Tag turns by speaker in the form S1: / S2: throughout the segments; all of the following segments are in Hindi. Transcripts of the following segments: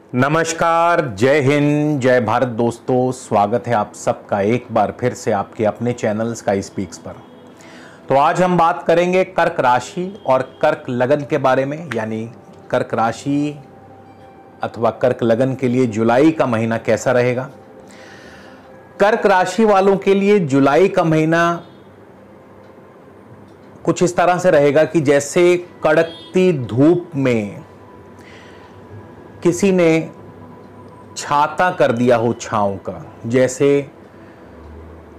S1: नमस्कार, जय हिंद, जय भारत दोस्तों। स्वागत है आप सबका एक बार फिर से आपके अपने चैनल स्काई स्पीक्स पर। तो आज हम बात करेंगे कर्क राशि और कर्क लगन के बारे में, यानी कर्क राशि अथवा कर्क लगन के लिए जुलाई का महीना कैसा रहेगा। कर्क राशि वालों के लिए जुलाई का महीना कुछ इस तरह से रहेगा कि जैसे कड़कती धूप में किसी ने छाता कर दिया हो छांव का, जैसे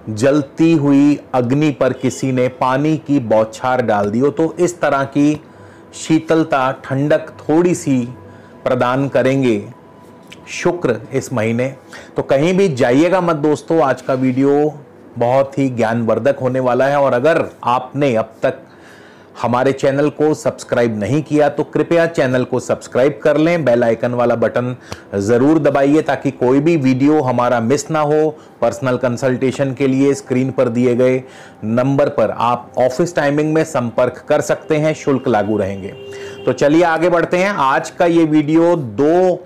S1: जलती हुई अग्नि पर किसी ने पानी की बौछार डाल दी हो, तो इस तरह की शीतलता, ठंडक थोड़ी सी प्रदान करेंगे शुक्र इस महीने। तो कहीं भी जाइएगा मत दोस्तों, आज का वीडियो बहुत ही ज्ञानवर्धक होने वाला है। और अगर आपने अब तक हमारे चैनल को सब्सक्राइब नहीं किया तो कृपया चैनल को सब्सक्राइब कर लें, बेल आइकन वाला बटन ज़रूर दबाइए ताकि कोई भी वीडियो हमारा मिस ना हो। पर्सनल कंसल्टेशन के लिए स्क्रीन पर दिए गए नंबर पर आप ऑफिस टाइमिंग में संपर्क कर सकते हैं, शुल्क लागू रहेंगे। तो चलिए आगे बढ़ते हैं। आज का ये वीडियो 2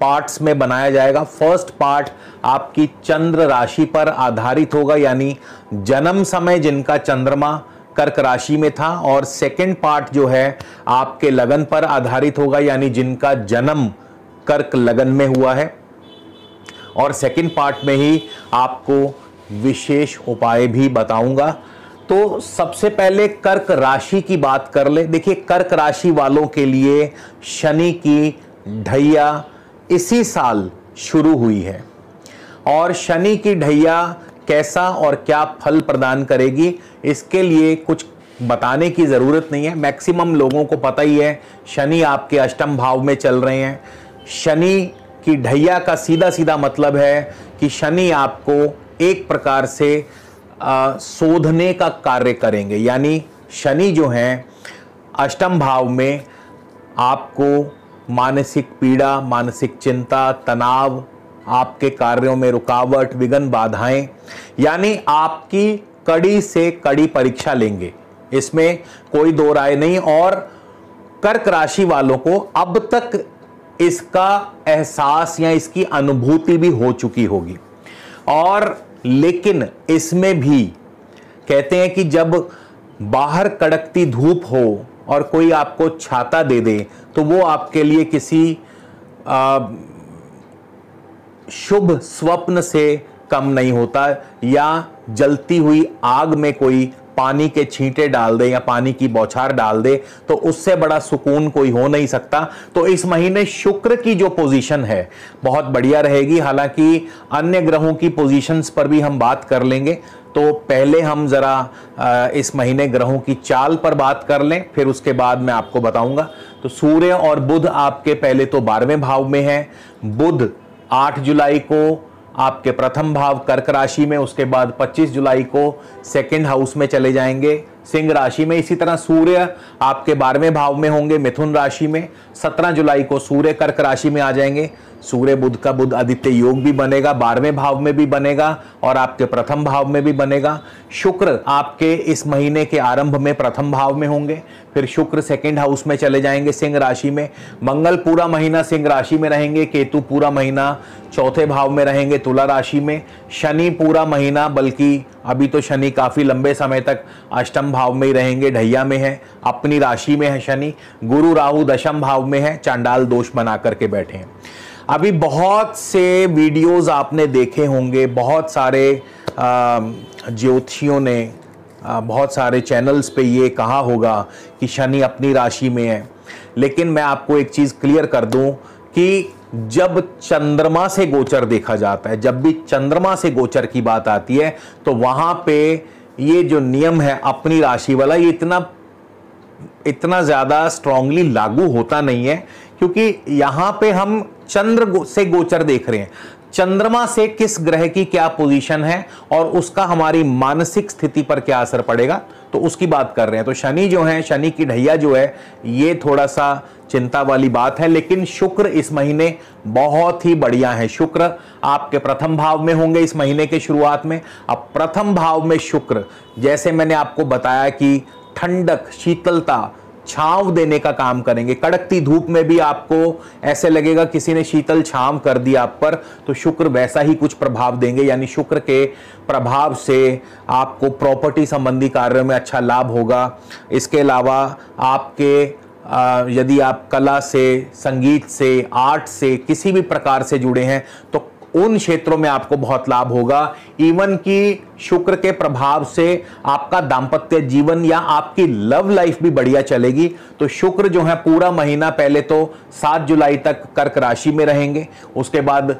S1: पार्ट्स में बनाया जाएगा। फर्स्ट पार्ट आपकी चंद्र राशि पर आधारित होगा, यानी जन्म समय जिनका चंद्रमा कर्क राशि में था, और सेकंड पार्ट जो है आपके लगन पर आधारित होगा, यानी जिनका जन्म कर्क लगन में हुआ है। और सेकंड पार्ट में ही आपको विशेष उपाय भी बताऊंगा। तो सबसे पहले कर्क राशि की बात कर ले। देखिए, कर्क राशि वालों के लिए शनि की ढैया इसी साल शुरू हुई है, और शनि की ढैया कैसा और क्या फल प्रदान करेगी इसके लिए कुछ बताने की ज़रूरत नहीं है। मैक्सिमम लोगों को पता ही है, शनि आपके अष्टम भाव में चल रहे हैं। शनि की ढैया का सीधा सीधा मतलब है कि शनि आपको एक प्रकार से शोधने का कार्य करेंगे, यानी शनि जो हैं अष्टम भाव में आपको मानसिक पीड़ा, मानसिक चिंता, तनाव, आपके कार्यों में रुकावट, विघ्न, बाधाएं, यानी आपकी कड़ी से कड़ी परीक्षा लेंगे, इसमें कोई दो राय नहीं। और कर्क राशि वालों को अब तक इसका एहसास या इसकी अनुभूति भी हो चुकी होगी। और लेकिन इसमें भी कहते हैं कि जब बाहर कड़कती धूप हो और कोई आपको छाता दे दे तो वो आपके लिए किसी शुभ स्वप्न से कम नहीं होता, या जलती हुई आग में कोई पानी के छींटे डाल दे या पानी की बौछार डाल दे तो उससे बड़ा सुकून कोई हो नहीं सकता। तो इस महीने शुक्र की जो पोजीशन है बहुत बढ़िया रहेगी। हालांकि अन्य ग्रहों की पोजीशंस पर भी हम बात कर लेंगे, तो पहले हम जरा इस महीने ग्रहों की चाल पर बात कर लें, फिर उसके बाद मैं आपको बताऊंगा। तो सूर्य और बुध आपके पहले तो 12वें भाव में है। बुध 8 जुलाई को आपके प्रथम भाव कर्क राशि में, उसके बाद 25 जुलाई को सेकंड हाउस में चले जाएंगे सिंह राशि में। इसी तरह सूर्य आपके 12वें भाव में होंगे मिथुन राशि में। 17 जुलाई को सूर्य कर्क राशि में आ जाएंगे। सूर्य बुध का बुध आदित्य योग भी बनेगा, 12वें भाव में भी बनेगा और आपके प्रथम भाव में भी बनेगा। शुक्र आपके इस महीने के आरंभ में प्रथम भाव में होंगे, फिर शुक्र सेकंड हाउस में चले जाएंगे सिंह राशि में। मंगल पूरा महीना सिंह राशि में रहेंगे, केतु पूरा महीना चौथे भाव में रहेंगे तुला राशि में। शनि पूरा महीना, बल्कि अभी तो शनि काफी लंबे समय तक अष्टम भाव में ही रहेंगे, ढैया में है, अपनी राशि में है शनि। गुरु राहु दशम भाव में है, चांडाल दोष बना करके बैठे हैं। अभी बहुत से वीडियोस आपने देखे होंगे, बहुत सारे ज्योतिषियों ने बहुत सारे चैनल्स पे ये कहा होगा कि शनि अपनी राशि में है। लेकिन मैं आपको एक चीज़ क्लियर कर दूं कि जब चंद्रमा से गोचर देखा जाता है, जब भी चंद्रमा से गोचर की बात आती है, तो वहां पे ये जो नियम है अपनी राशि वाला, ये इतना ज़्यादा स्ट्रांगली लागू होता नहीं है, क्योंकि यहाँ पे हम चंद्र से गोचर देख रहे हैं। चंद्रमा से किस ग्रह की क्या पोजीशन है और उसका हमारी मानसिक स्थिति पर क्या असर पड़ेगा, तो उसकी बात कर रहे हैं। तो शनि जो है, शनि की ढैया जो है, ये थोड़ा सा चिंता वाली बात है। लेकिन शुक्र इस महीने बहुत ही बढ़िया है। शुक्र आपके प्रथम भाव में होंगे इस महीने के शुरुआत में। अब प्रथम भाव में शुक्र, जैसे मैंने आपको बताया कि ठंडक, शीतलता, छांव देने का काम करेंगे। कड़कती धूप में भी आपको ऐसे लगेगा किसी ने शीतल छांव कर दी आप पर, तो शुक्र वैसा ही कुछ प्रभाव देंगे। यानी शुक्र के प्रभाव से आपको प्रॉपर्टी संबंधी कार्यों में अच्छा लाभ होगा। इसके अलावा आपके यदि आप कला से, संगीत से, आर्ट से, किसी भी प्रकार से जुड़े हैं तो उन क्षेत्रों में आपको बहुत लाभ होगा। इवन कि शुक्र के प्रभाव से आपका दाम्पत्य जीवन या आपकी लव लाइफ भी बढ़िया चलेगी। तो शुक्र जो है पूरा महीना पहले तो 7 जुलाई तक कर्क राशि में रहेंगे, उसके बाद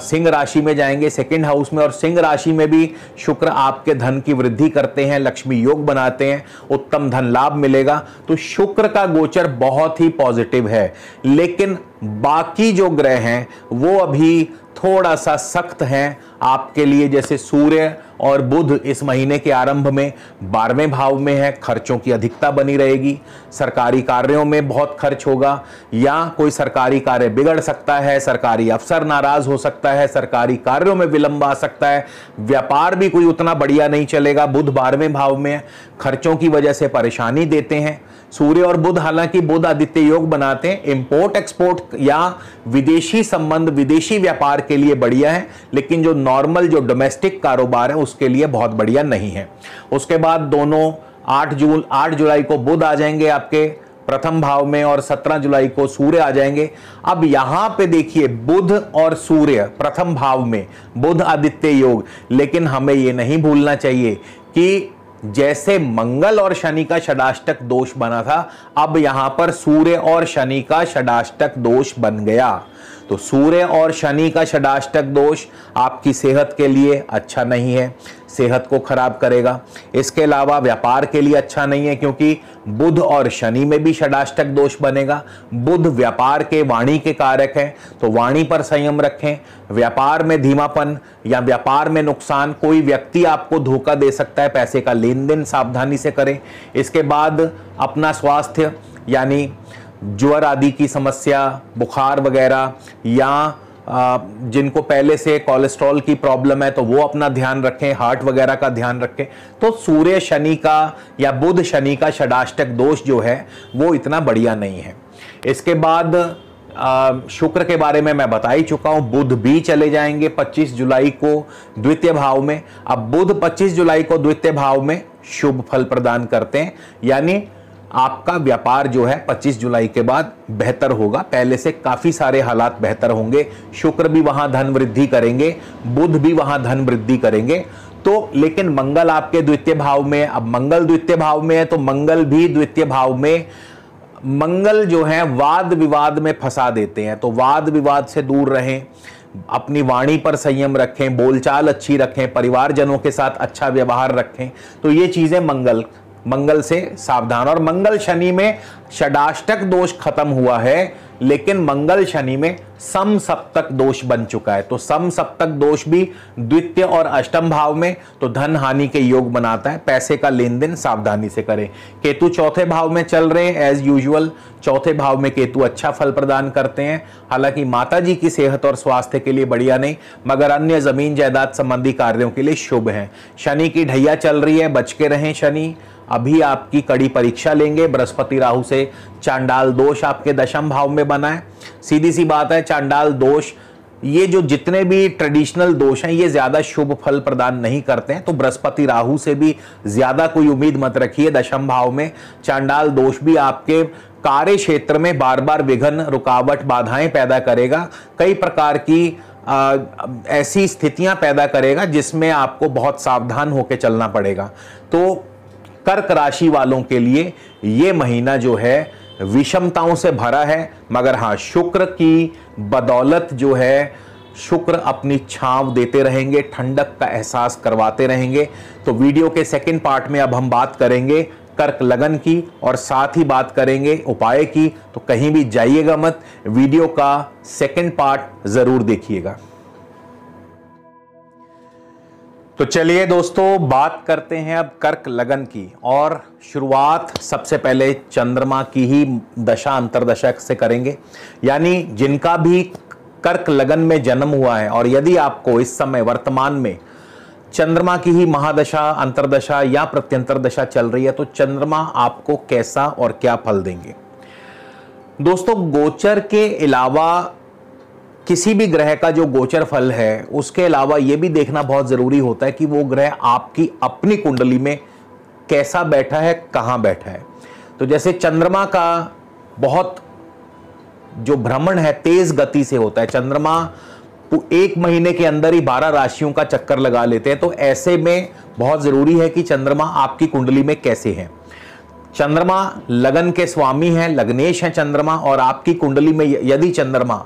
S1: सिंह राशि में जाएंगे, सेकंड हाउस में। और सिंह राशि में भी शुक्र आपके धन की वृद्धि करते हैं, लक्ष्मी योग बनाते हैं, उत्तम धन लाभ मिलेगा। तो शुक्र का गोचर बहुत ही पॉजिटिव है। लेकिन बाकी जो ग्रह हैं वो अभी थोड़ा सा सख्त हैं आपके लिए। जैसे सूर्य और बुध इस महीने के आरंभ में 12वें भाव में है, खर्चों की अधिकता बनी रहेगी। सरकारी कार्यों में बहुत खर्च होगा, या कोई सरकारी कार्य बिगड़ सकता है, सरकारी अफसर नाराज हो सकता है, सरकारी कार्यों में विलंब आ सकता है, व्यापार भी कोई उतना बढ़िया नहीं चलेगा। बुध 12वें भाव में है, खर्चों की वजह से परेशानी देते हैं। सूर्य और बुध, हालांकि बुध आदित्य योग बनाते हैं, इंपोर्ट एक्सपोर्ट या विदेशी संबंध, विदेशी व्यापार के लिए बढ़िया है, लेकिन जो नॉर्मल जो डोमेस्टिक कारोबार है उसके लिए बहुत बढ़िया नहीं है। उसके बाद दोनों 8 जुलाई को बुध आ जाएंगे आपके प्रथम भाव में और 17 जुलाई को सूर्य आ जाएंगे। अब यहां पे देखिए बुध और सूर्य प्रथम भाव में, बुध आदित्य योग। लेकिन हमें यह नहीं भूलना चाहिए कि जैसे मंगल और शनि का षडाष्टक दोष बना था, अब यहां पर सूर्य और शनि का षडाष्टक दोष बन गया। तो सूर्य और शनि का षडाष्टक दोष आपकी सेहत के लिए अच्छा नहीं है, सेहत को खराब करेगा। इसके अलावा व्यापार के लिए अच्छा नहीं है, क्योंकि बुध और शनि में भी षडाष्टक दोष बनेगा। बुध व्यापार के, वाणी के कारक हैं, तो वाणी पर संयम रखें। व्यापार में धीमापन या व्यापार में नुकसान, कोई व्यक्ति आपको धोखा दे सकता है, पैसे का लेन देन सावधानी से करें। इसके बाद अपना स्वास्थ्य, यानी ज्वर आदि की समस्या, बुखार वगैरह, या जिनको पहले से कोलेस्ट्रॉल की प्रॉब्लम है तो वो अपना ध्यान रखें, हार्ट वगैरह का ध्यान रखें। तो सूर्य शनि का या बुध शनि का षडाष्टक दोष जो है वो इतना बढ़िया नहीं है। इसके बाद शुक्र के बारे में मैं बता ही चुका हूं, बुध भी चले जाएंगे 25 जुलाई को द्वितीय भाव में। अब बुध 25 जुलाई को द्वितीय भाव में शुभ फल प्रदान करते हैं, यानी आपका व्यापार जो है 25 जुलाई के बाद बेहतर होगा, पहले से काफी सारे हालात बेहतर होंगे। शुक्र भी वहां धन वृद्धि करेंगे, बुध भी वहां धन वृद्धि करेंगे। तो लेकिन मंगल आपके द्वितीय भाव में, अब मंगल द्वितीय भाव में है तो मंगल भी द्वितीय भाव में, मंगल जो है वाद विवाद में फंसा देते हैं। तो वाद विवाद से दूर रहें, अपनी वाणी पर संयम रखें, बोलचाल अच्छी रखें, परिवारजनों के साथ अच्छा व्यवहार रखें। तो ये चीजें मंगल से सावधान। और मंगल शनि में षडाष्टक दोष खत्म हुआ है, लेकिन मंगल शनि में समसप्तक दोष बन चुका है। तो समसप्तक दोष भी द्वितीय और अष्टम भाव में, तो धन हानि के योग बनाता है। पैसे का लेन देन सावधानी से करें। केतु चौथे भाव में चल रहे हैं एज यूजुअल, चौथे भाव में केतु अच्छा फल प्रदान करते हैं। हालांकि माता जी की सेहत और स्वास्थ्य के लिए बढ़िया नहीं, मगर अन्य जमीन जायदाद संबंधी कार्यों के लिए शुभ है। शनि की ढैया चल रही है, बच के रहें। शनि अभी आपकी कड़ी परीक्षा लेंगे। बृहस्पति राहु से चांडाल दोष आपके दशम भाव में बना है। सीधी सी बात है, चांडाल दोष, ये जो जितने भी ट्रेडिशनल दोष हैं ये ज्यादा शुभ फल प्रदान नहीं करते हैं। तो बृहस्पति राहु से भी ज्यादा कोई उम्मीद मत रखिए। दशम भाव में चांडाल दोष भी आपके कार्य क्षेत्र में बार बार विघ्न, रुकावट, बाधाएं पैदा करेगा। कई प्रकार की ऐसी स्थितियां पैदा करेगा जिसमें आपको बहुत सावधान होकर चलना पड़ेगा। तो कर्क राशि वालों के लिए ये महीना जो है विषमताओं से भरा है, मगर हाँ, शुक्र की बदौलत जो है, शुक्र अपनी छांव देते रहेंगे, ठंडक का एहसास करवाते रहेंगे। तो वीडियो के सेकंड पार्ट में अब हम बात करेंगे कर्क लगन की, और साथ ही बात करेंगे उपाय की। तो कहीं भी जाइएगा मत, वीडियो का सेकंड पार्ट जरूर देखिएगा। तो चलिए दोस्तों, बात करते हैं अब कर्क लगन की, और शुरुआत सबसे पहले चंद्रमा की ही दशा अंतरदशा से करेंगे। यानी जिनका भी कर्क लगन में जन्म हुआ है, और यदि आपको इस समय वर्तमान में चंद्रमा की ही महादशा, अंतरदशा या प्रत्यंतर दशा चल रही है तो चंद्रमा आपको कैसा और क्या फल देंगे। दोस्तों, गोचर के अलावा किसी भी ग्रह का जो गोचर फल है उसके अलावा यह भी देखना बहुत जरूरी होता है कि वो ग्रह आपकी अपनी कुंडली में कैसा बैठा है, कहां बैठा है। तो जैसे चंद्रमा का बहुत जो भ्रमण है तेज गति से होता है, चंद्रमा एक महीने के अंदर ही 12 राशियों का चक्कर लगा लेते हैं, तो ऐसे में बहुत जरूरी है कि चंद्रमा आपकी कुंडली में कैसे है। चंद्रमा लगन के स्वामी हैं, लग्नेश हैं चंद्रमा, और आपकी कुंडली में यदि चंद्रमा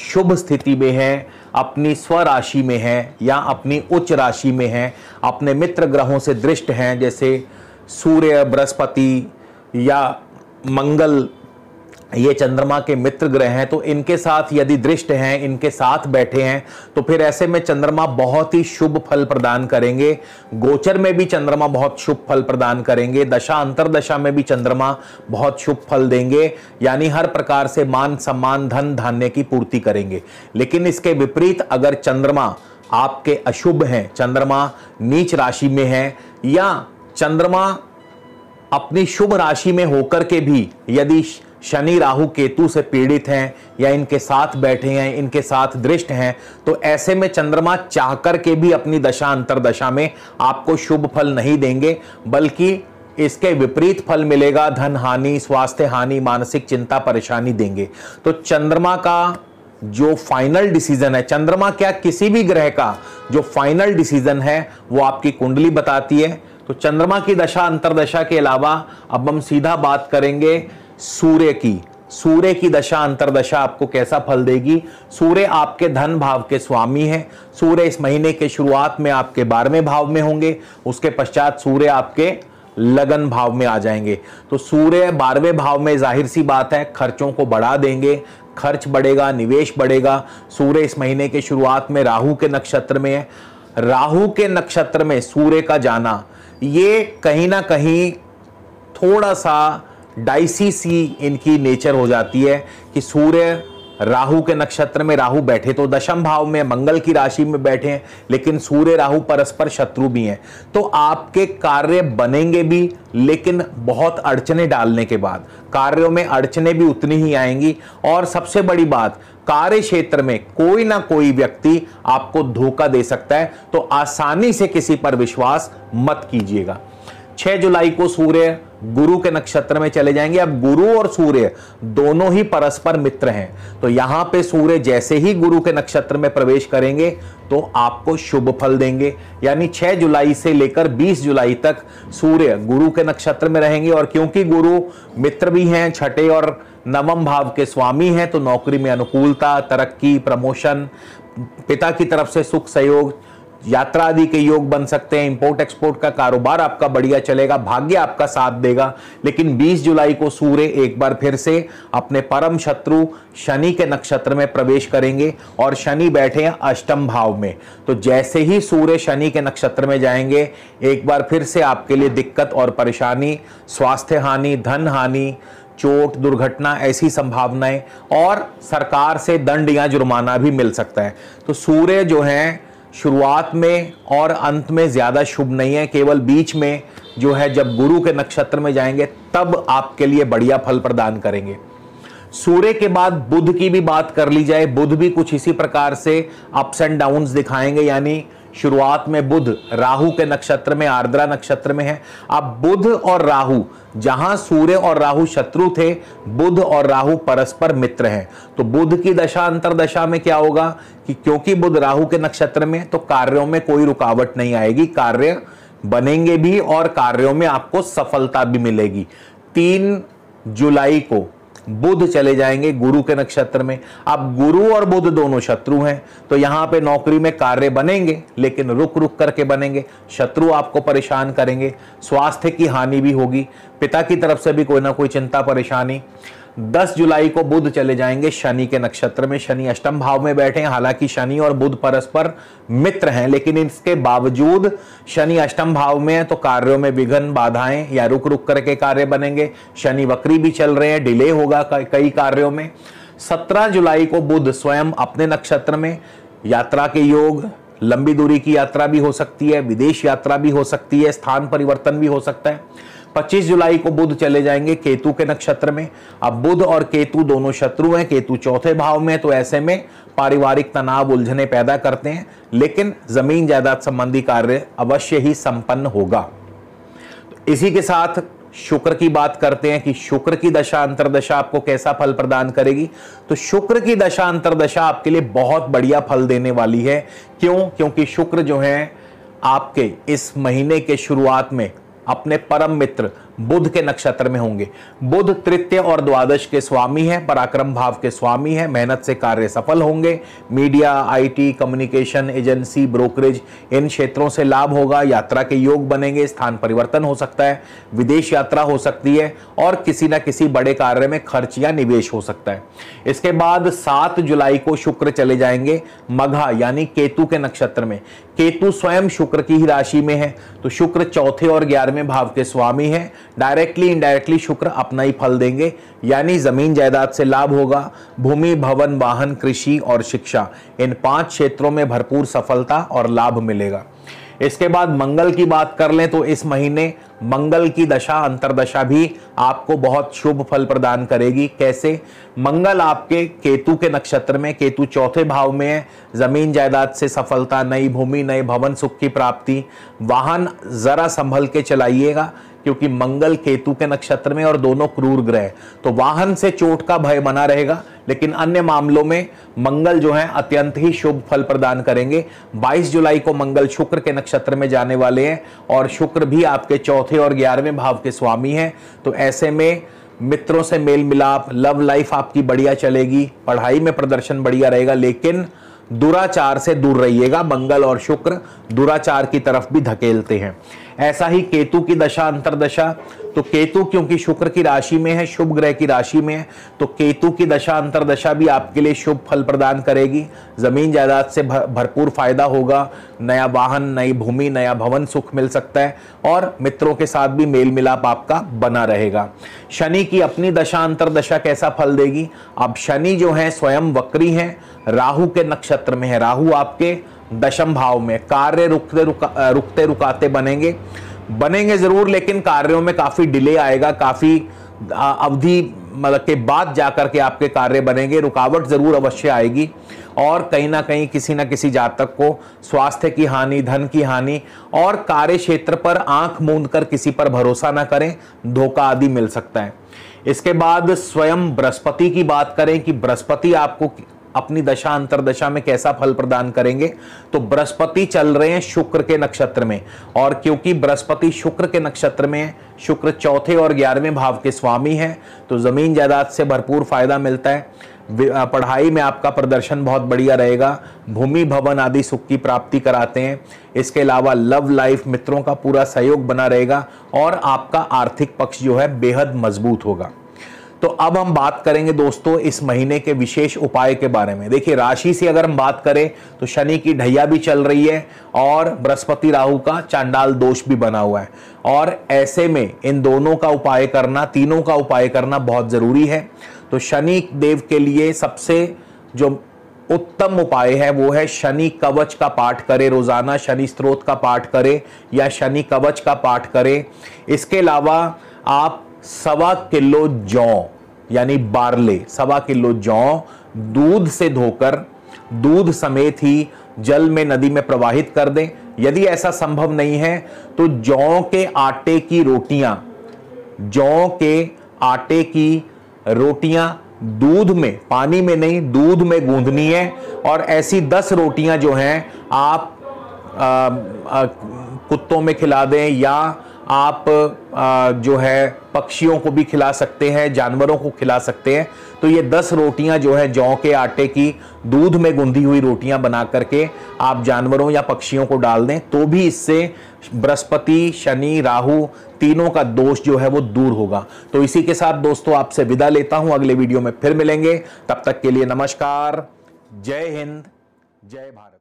S1: शुभ स्थिति में है, अपनी स्वराशि में है या अपनी उच्च राशि में है, अपने मित्र ग्रहों से दृष्ट हैं, जैसे सूर्य, बृहस्पति या मंगल, ये चंद्रमा के मित्र ग्रह हैं, तो इनके साथ यदि दृष्ट हैं, इनके साथ बैठे हैं, तो फिर ऐसे में चंद्रमा बहुत ही शुभ फल प्रदान करेंगे। गोचर में भी चंद्रमा बहुत शुभ फल प्रदान करेंगे, दशा अंतरदशा में भी चंद्रमा बहुत शुभ फल देंगे, यानी हर प्रकार से मान सम्मान, धन धान्य की पूर्ति करेंगे। लेकिन इसके विपरीत अगर चंद्रमा आपके अशुभ हैं, चंद्रमा नीच राशि में है, या चंद्रमा अपनी शुभ राशि में होकर के भी यदि शनि राहु केतु से पीड़ित हैं या इनके साथ बैठे हैं, इनके साथ दृष्ट हैं, तो ऐसे में चंद्रमा चाहकर के भी अपनी दशा अंतरदशा में आपको शुभ फल नहीं देंगे, बल्कि इसके विपरीत फल मिलेगा। धन हानि, स्वास्थ्य हानि, मानसिक चिंता परेशानी देंगे। तो चंद्रमा का जो फाइनल डिसीजन है, चंद्रमा क्या किसी भी ग्रह का जो फाइनल डिसीजन है वो आपकी कुंडली बताती है। तो चंद्रमा की दशा अंतरदशा के अलावा अब हम सीधा बात करेंगे सूर्य की। सूर्य की दशा अंतरदशा आपको कैसा फल देगी। सूर्य आपके धन भाव के स्वामी है। सूर्य इस महीने के शुरुआत में आपके 12वें भाव में होंगे, उसके पश्चात सूर्य आपके लगन भाव में आ जाएंगे। तो सूर्य 12वें भाव में जाहिर सी बात है खर्चों को बढ़ा देंगे, खर्च बढ़ेगा, निवेश बढ़ेगा। सूर्य इस महीने के शुरुआत में राहु के नक्षत्र में है। राहु के नक्षत्र में सूर्य का जाना ये कहीं ना कहीं थोड़ा सा डाइसी सी इनकी नेचर हो जाती है कि सूर्य राहु के नक्षत्र में, राहु बैठे तो दशम भाव में, मंगल की राशि में बैठे हैं, लेकिन सूर्य राहु परस्पर शत्रु भी हैं। तो आपके कार्य बनेंगे भी, लेकिन बहुत अड़चने डालने के बाद कार्यों में अड़चने भी उतनी ही आएंगी। और सबसे बड़ी बात, कार्य क्षेत्र में कोई ना कोई व्यक्ति आपको धोखा दे सकता है, तो आसानी से किसी पर विश्वास मत कीजिएगा। 6 जुलाई को सूर्य गुरु के नक्षत्र में चले जाएंगे। अब गुरु और सूर्य दोनों ही परस्पर मित्र हैं, तो यहां पे सूर्य जैसे ही गुरु के नक्षत्र में प्रवेश करेंगे तो आपको शुभ फल देंगे। यानी 6 जुलाई से लेकर 20 जुलाई तक सूर्य गुरु के नक्षत्र में रहेंगे, और क्योंकि गुरु मित्र भी हैं, छठे और नवम भाव के स्वामी हैं, तो नौकरी में अनुकूलता, तरक्की, प्रमोशन, पिता की तरफ से सुख सहयोग, यात्रा आदि के योग बन सकते हैं। इंपोर्ट एक्सपोर्ट का कारोबार आपका बढ़िया चलेगा, भाग्य आपका साथ देगा। लेकिन 20 जुलाई को सूर्य एक बार फिर से अपने परम शत्रु शनि के नक्षत्र में प्रवेश करेंगे, और शनि बैठे हैं अष्टम भाव में। तो जैसे ही सूर्य शनि के नक्षत्र में जाएंगे, एक बार फिर से आपके लिए दिक्कत और परेशानी, स्वास्थ्य हानि, धन हानि, चोट, दुर्घटना, ऐसी संभावनाएं, और सरकार से दंड या जुर्माना भी मिल सकता है। तो सूर्य जो है शुरुआत में और अंत में ज्यादा शुभ नहीं है, केवल बीच में जो है जब गुरु के नक्षत्र में जाएंगे तब आपके लिए बढ़िया फल प्रदान करेंगे। सूर्य के बाद बुध की भी बात कर ली जाए, बुध भी कुछ इसी प्रकार से अप्स एंड डाउन्स दिखाएंगे। यानी शुरुआत में बुध राहु के नक्षत्र में, आर्द्रा नक्षत्र में है। अब बुध और राहु, जहां सूर्य और राहु शत्रु थे, बुध और राहु परस्पर मित्र हैं। तो बुध की दशा अंतरदशा में क्या होगा कि क्योंकि बुध राहु के नक्षत्र में, तो कार्यों में कोई रुकावट नहीं आएगी, कार्य बनेंगे भी और कार्यों में आपको सफलता भी मिलेगी। 3 जुलाई को बुध चले जाएंगे गुरु के नक्षत्र में। अब गुरु और बुध दोनों शत्रु हैं, तो यहां पे नौकरी में कार्य बनेंगे, लेकिन रुक रुक करके बनेंगे, शत्रु आपको परेशान करेंगे, स्वास्थ्य की हानि भी होगी, पिता की तरफ से भी कोई ना कोई चिंता परेशानी। 10 जुलाई को बुध चले जाएंगे शनि के नक्षत्र में। शनि अष्टम भाव में बैठे हैं, हालांकि शनि और बुध परस्पर मित्र हैं, लेकिन इसके बावजूद शनि अष्टम भाव में है, तो कार्यों में विघ्न, बाधाएं या रुक रुक करके कार्य बनेंगे। शनि वक्री भी चल रहे हैं, डिले होगा कई कार्यों में। 17 जुलाई को बुध स्वयं अपने नक्षत्र में, यात्रा के योग, लंबी दूरी की यात्रा भी हो सकती है, विदेश यात्रा भी हो सकती है, स्थान परिवर्तन भी हो सकता है। 25 जुलाई को बुध चले जाएंगे केतु के नक्षत्र में। अब बुध और केतु दोनों शत्रु हैं, केतु चौथे भाव में, तो ऐसे में पारिवारिक तनाव, उलझने पैदा करते हैं, लेकिन जमीन जायदाद संबंधी कार्य अवश्य ही संपन्न होगा। तो इसी के साथ शुक्र की बात करते हैं कि शुक्र की दशा अंतरदशा आपको कैसा फल प्रदान करेगी। तो शुक्र की दशा अंतरदशा आपके लिए बहुत बढ़िया फल देने वाली है। क्यों? क्योंकि शुक्र जो है आपके इस महीने के शुरुआत में अपने परम मित्र बुध के नक्षत्र में होंगे। बुध तृतीय और द्वादश के स्वामी है, पराक्रम भाव के स्वामी है, मेहनत से कार्य सफल होंगे। Media, IT, communication, agency, brokerage, इन क्षेत्रों से लाभ होगा। यात्रा के योग बनेंगे, स्थान परिवर्तन हो सकता है, विदेश यात्रा हो सकती है और किसी न किसी बड़े कार्य में खर्च या निवेश हो सकता है। इसके बाद 7 जुलाई को शुक्र चले जाएंगे मघा यानी केतु के नक्षत्र में। केतु स्वयं शुक्र की ही राशि में है, तो शुक्र चौथे और 11वें भाव के स्वामी है। डायरेक्टली इनडायरेक्टली शुक्र अपना ही फल देंगे, यानी जमीन जायदाद से लाभ होगा। भूमि, भवन, वाहन, कृषि और शिक्षा, इन 5 क्षेत्रों में भरपूर सफलता और लाभ मिलेगा। इसके बाद मंगल की बात कर लें तो इस महीने मंगल की दशा अंतरदशा भी आपको बहुत शुभ फल प्रदान करेगी। कैसे? मंगल आपके केतु के नक्षत्र में, केतु चौथे भाव में है। जमीन जायदाद से सफलता, नई भूमि, नए भवन, सुख की प्राप्ति। वाहन जरा संभल के चलाइएगा क्योंकि मंगल केतु के नक्षत्र में और दोनों क्रूर ग्रह, तो वाहन से चोट का भय बना रहेगा, लेकिन अन्य मामलों में मंगल जो है अत्यंत ही शुभ फल प्रदान करेंगे। 22 जुलाई को मंगल शुक्र के नक्षत्र में जाने वाले हैं और शुक्र भी आपके चौथे और 11वें भाव के स्वामी हैं। तो ऐसे में मित्रों से मेल मिलाप, लव लाइफ आपकी बढ़िया चलेगी, पढ़ाई में प्रदर्शन बढ़िया रहेगा, लेकिन दुराचार से दूर रहिएगा। मंगल और शुक्र दुराचार की तरफ भी धकेलते हैं। ऐसा ही केतु की दशा अंतरदशा, तो केतु क्योंकि शुक्र की राशि में है, शुभ ग्रह की राशि में है, तो केतु की दशा अंतरदशा भी आपके लिए शुभ फल प्रदान करेगी। जमीन जायदाद से भरपूर फायदा होगा। नया वाहन, नई भूमि, नया भवन, सुख मिल सकता है और मित्रों के साथ भी मेल मिलाप आपका बना रहेगा। शनि की अपनी दशा अंतरदशा कैसा फल देगी? अब शनि जो है स्वयं वक्री है, राहु के नक्षत्र में है। राहु आपके दशम भाव में, कार्य रुकते रुकाते बनेंगे जरूर, लेकिन कार्यों में काफी डिले आएगा, काफी अवधि मतलब के बाद जाकर के आपके कार्य बनेंगे। रुकावट जरूर अवश्य आएगी और कहीं ना कहीं किसी न किसी जातक को स्वास्थ्य की हानि, धन की हानि और कार्य क्षेत्र पर आंख मूंद कर किसी पर भरोसा ना करें, धोखा आदि मिल सकता है। इसके बाद स्वयं बृहस्पति की बात करें कि बृहस्पति आपको अपनी दशा अंतरदशा में कैसा फल प्रदान करेंगे, तो बृहस्पति चल रहे हैं शुक्र के नक्षत्र में और क्योंकि बृहस्पति शुक्र के नक्षत्र में है, शुक्र चौथे और 11वें भाव के स्वामी हैं, तो जमीन जायदाद से भरपूर फायदा मिलता है। पढ़ाई में आपका प्रदर्शन बहुत बढ़िया रहेगा। भूमि, भवन आदि सुख की प्राप्ति कराते हैं। इसके अलावा लव लाइफ, मित्रों का पूरा सहयोग बना रहेगा और आपका आर्थिक पक्ष जो है बेहद मजबूत होगा। तो अब हम बात करेंगे दोस्तों इस महीने के विशेष उपाय के बारे में। देखिए, राशि से अगर हम बात करें तो शनि की ढैया भी चल रही है और बृहस्पति राहु का चांडाल दोष भी बना हुआ है और ऐसे में इन दोनों का उपाय करना, तीनों का उपाय करना बहुत जरूरी है। तो शनि देव के लिए सबसे जो उत्तम उपाय है वो है शनि कवच का पाठ करें रोजाना, शनि स्तोत्र का पाठ करें या शनि कवच का पाठ करें। इसके अलावा आप 1.25 किलो जौ यानी बार्ले, 1.25 किलो जौ दूध से धोकर दूध समेत ही जल में, नदी में प्रवाहित कर दें। यदि ऐसा संभव नहीं है तो जौ के आटे की रोटियां, जौ के आटे की रोटियां दूध में, पानी में नहीं, दूध में गूंदनी है और ऐसी 10 रोटियां जो हैं आप कुत्तों में खिला दें या आप जो है पक्षियों को भी खिला सकते हैं, जानवरों को खिला सकते हैं। तो ये 10 रोटियां जो है जौ के आटे की दूध में गूंदी हुई रोटियां बना करके आप जानवरों या पक्षियों को डाल दें, तो भी इससे बृहस्पति, शनि, राहु तीनों का दोष जो है वो दूर होगा। तो इसी के साथ दोस्तों आपसे विदा लेता हूं, अगले वीडियो में फिर मिलेंगे। तब तक के लिए नमस्कार, जय हिंद, जय भारत।